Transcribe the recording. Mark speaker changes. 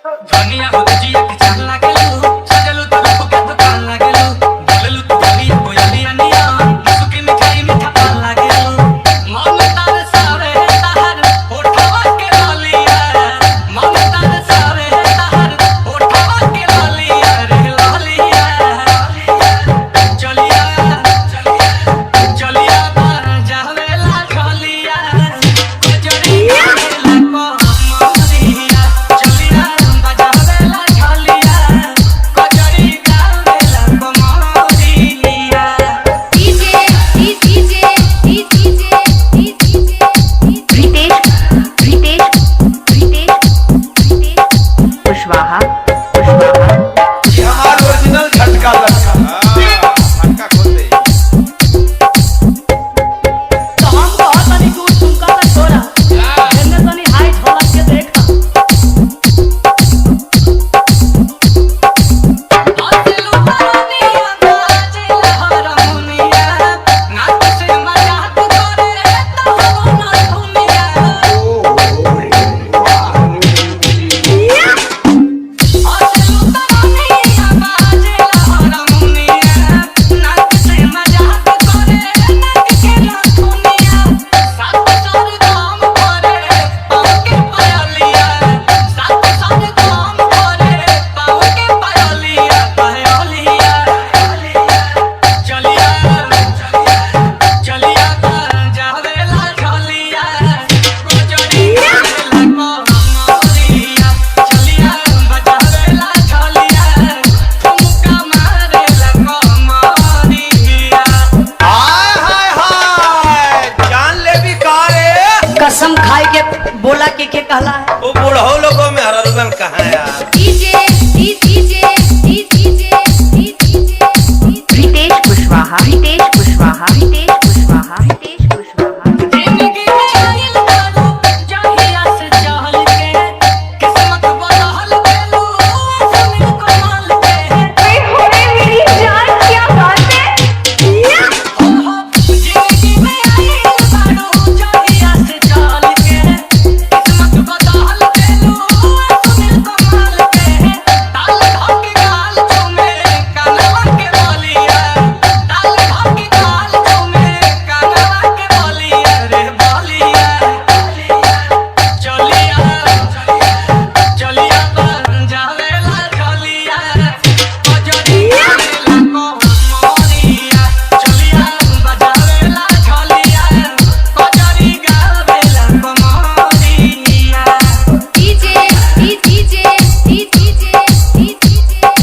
Speaker 1: दुनिया हो जिया के चाल लागेलू सजलू तो रूप के दुकान लागेलू बोललू तू बोलिया कोयलिया निया मुसुकी मिठाई मीठा पान लागेलू मन तार सारे तार होठवा के लालिया मन तार सारे तार होठवा के लालिया रे लालिया चलिया चलिया पर जावेला चलिया गुजरी गेला को मरिया चलिया बजावेला चलिया गुजरी गेला को मरिया
Speaker 2: कुशवाहा कुशवाहा
Speaker 3: ये हमारा ओरिजिनल झटका लगा। झटका खोल दे।
Speaker 4: तो हम बहुत तनी तू तुमका का छोरा एने तनी हाई झोला के देखा
Speaker 1: आसेलू तानिया बाजेला हारमोनिया नाच से मजाक करे तो ना दुनिया आसेलू तानिया बाजेला हारमोनिया नाच से मजाक करे के ना दुनिया सात साल काम करे पाँव के पायलिया सात साल काम करे पाँव के पायलिया पायलिया चलिया चलिया पर जावेला चलिया गुजरी गेला को मरिया चलिया बजावेला चलिया ठुमका मारेला को मरिया
Speaker 3: हाय हाय हाय जान ले भी का रे।
Speaker 4: कसम खाए के बोला के कहला है
Speaker 3: वो बूढ़ो लोगों में हर रुदन कहाँ